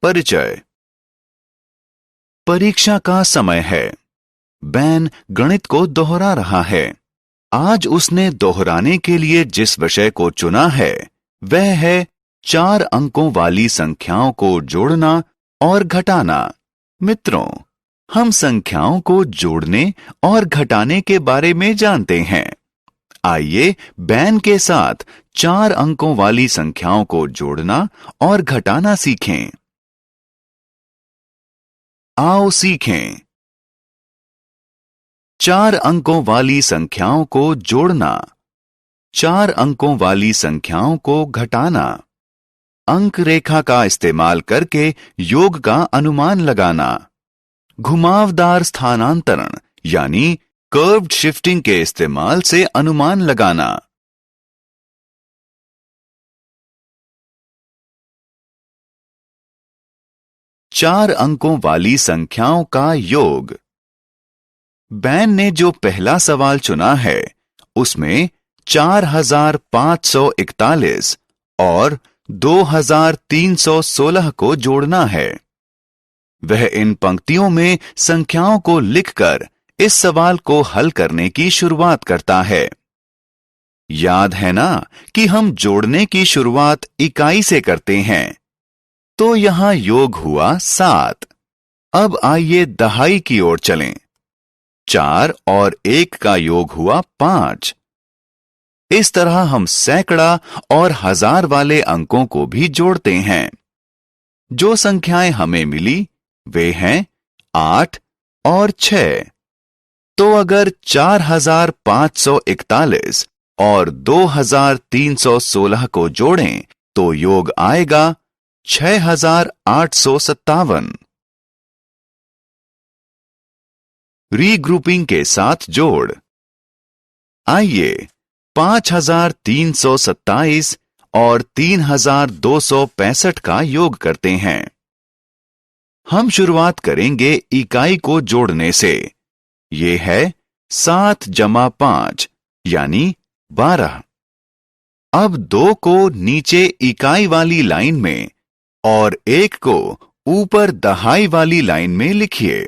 परिचय। परीक्षा का समय है। बैन गणित को दोहरा रहा है। आज उसने दोहराने के लिए जिस विषय को चुना है वह है 4 अंकों वाली संख्याओं को जोड़ना और घटाना। मित्रों, हम संख्याओं को जोड़ने और घटाने के बारे में जानते हैं। आइए बैन के साथ 4 अंकों वाली संख्याओं को जोड़ना और घटाना सीखें। आओ सीखें। 4 अंकों वाली संख्याओं को जोड़ना, 4 अंकों वाली संख्याओं को घटाना, अंक रेखा का इस्तेमाल करके योग का अनुमान लगाना, घुमावदार स्थानांतरण यानी कर्व्ड शिफ्टिंग के इस्तेमाल से अनुमान लगाना। चार अंकों वाली संख्याओं का योग। बैन ने जो पहला सवाल चुना है उसमें 4541 और 2316 को जोड़ना है। वह इन पंक्तियों में संख्याओं को लिखकर इस सवाल को हल करने की शुरुआत करता है। याद है ना कि हम जोड़ने की शुरुआत इकाई से करते हैं, तो यहां योग हुआ 7। अब आइए दहाई की ओर चलें। 4 और 1 का योग हुआ 5। इस तरह हम सैकड़ा और हजार वाले अंकों को भी जोड़ते हैं। जो संख्याएं हमें मिली वे हैं 8 और 6। तो अगर 4541 और 2316 को जोड़ें तो योग आएगा 6857। रीग्रुपिंग के साथ जोड़। आइए 5327 और 3265 का योग करते हैं। हम शुरुआत करेंगे इकाई को जोड़ने से। ये है 7 + 5 यानी 12। अब 2 को नीचे इकाई वाली लाइन में और 1 को ऊपर दहाई वाली लाइन में लिखिए।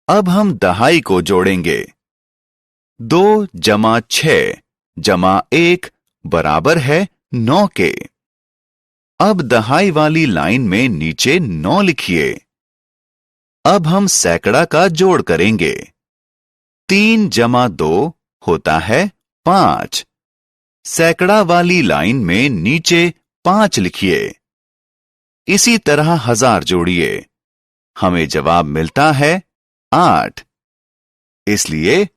अब हम दहाई को जोड़ेंगे। 2 + 6 + 1 बराबर है 9 के। अब दहाई वाली लाइन में नीचे 9 लिखिए। अब हम सैकड़ा का जोड़ करेंगे। 3 + 2 होता है 5। सैकड़ा वाली लाइन में नीचे 5 लिखिए। इसी तरह हजार जोड़िए। हमें जवाब मिलता है 8। इसलिए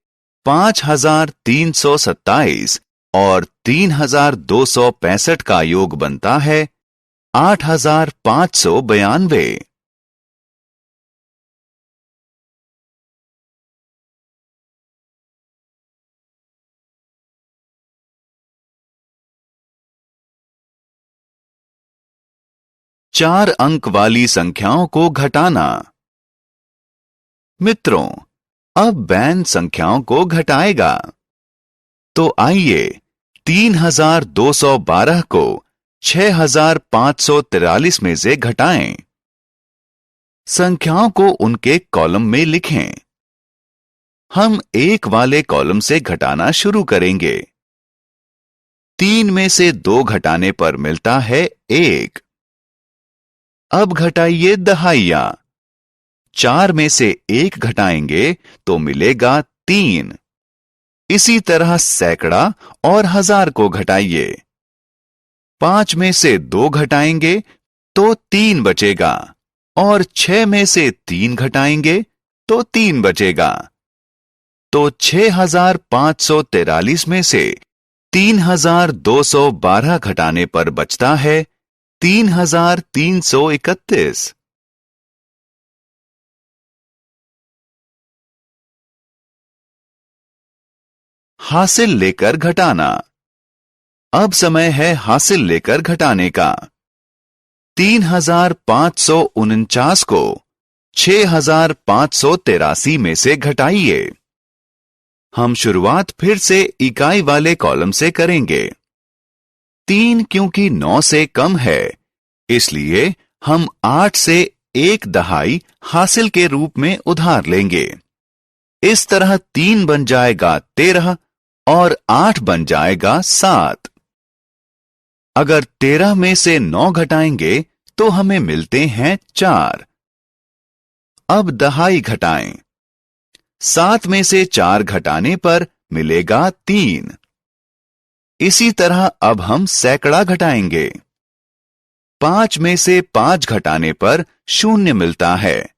5327 और 3265 का योग बनता है 8592। चार अंक वाली संख्याओं को घटाना। मित्रों, अब बैन संख्याओं को घटाएगा। तो आइए 3212 को 6543 में से घटाएं। संख्याओं को उनके कॉलम में लिखें। हम 1 वाले कॉलम से घटाना शुरू करेंगे। 3 में से 2 घटाने पर मिलता है 1। अब घटाइए दहाइयां। 4 में से 1 घटाएंगे तो मिलेगा 3। इसी तरह सैकड़ा और हजार को घटाइए। 5 में से 2 घटाएंगे तो 3 बचेगा और 6 में से 3 घटाएंगे तो 3 बचेगा। तो 6543 में से 3212 घटाने पर बचता है 3331। हासिल लेकर घटाना। अब समय है हासिल लेकर घटाने का। 3549 को 6583 में से घटाइए। हम शुरुआत फिर से इकाई वाले कॉलम से करेंगे। 3 क्योंकि 9 से कम है, इसलिए हम 8 से एक दहाई हासिल के रूप में उधार लेंगे। इस तरह 3 बन जाएगा 13 और 8 बन जाएगा 7। अगर 13 में से 9 घटाएंगे तो हमें मिलते हैं 4। अब दहाई घटाएं। 7 में से 4 घटाने पर मिलेगा 3। इसी तरह अब हम सैकड़ा घटाएंगे। 5 में से 5 घटाने पर 0 मिलता है।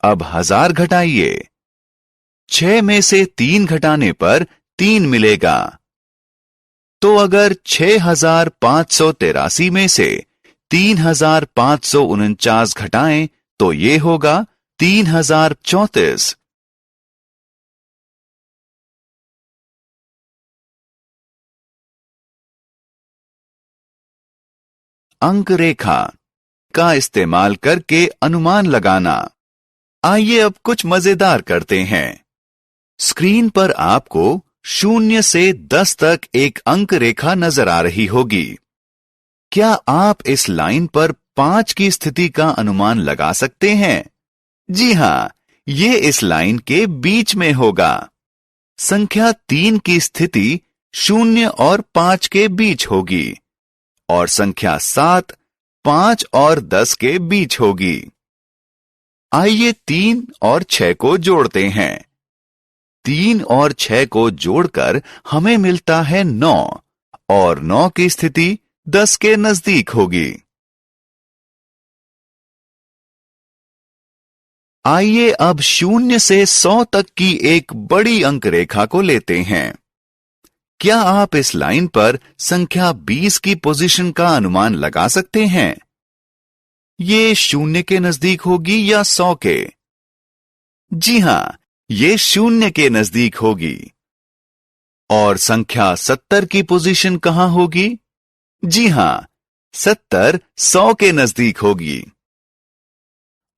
अब 1000 घटाइए। 6 में से 3 घटाने पर 3 मिलेगा। तो अगर 6583 में से 3549 घटाएं तो ये होगा 3034। अंक रेखा का इस्तेमाल करके अनुमान लगाना। आइए अब कुछ मजेदार करते हैं। स्क्रीन पर आपको 0 से 10 तक एक अंक रेखा नजर आ रही होगी। क्या आप इस लाइन पर 5 की स्थिति का अनुमान लगा सकते हैं? जी हां, ये इस लाइन के बीच में होगा। संख्या 3 की स्थिति 0 और 5 के बीच होगी और संख्या 7 5 और 10 के बीच होगी। आइए 3 और 6 को जोड़ते हैं। 3 और 6 को जोड़कर हमें मिलता है 9 और 9 की स्थिति 10 के नजदीक होगी। आइए अब 0 से 100 तक की एक बड़ी अंक रेखा को लेते हैं। क्या आप इस लाइन पर संख्या 20 की पोजीशन का अनुमान लगा सकते हैं? ये 0 के नजदीक होगी या 100 के? जी हां, ये 0 के नजदीक होगी। और संख्या 70 की पोजीशन कहां होगी? जी हां, 70 100 के नजदीक होगी।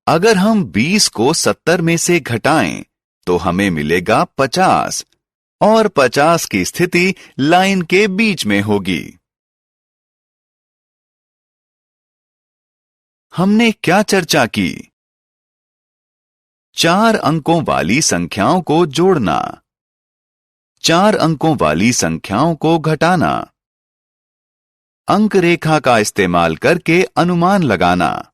अगर हम 20 को 70 में से घटाएं तो हमें मिलेगा 50 और 50 की स्थिति लाइन के बीच में होगी। हमने क्या चर्चा की? 4 अंकों वाली संख्याओं को जोड़ना, 4 अंकों वाली संख्याओं को घटाना, अंक रेखा का इस्तेमाल करके अनुमान लगाना।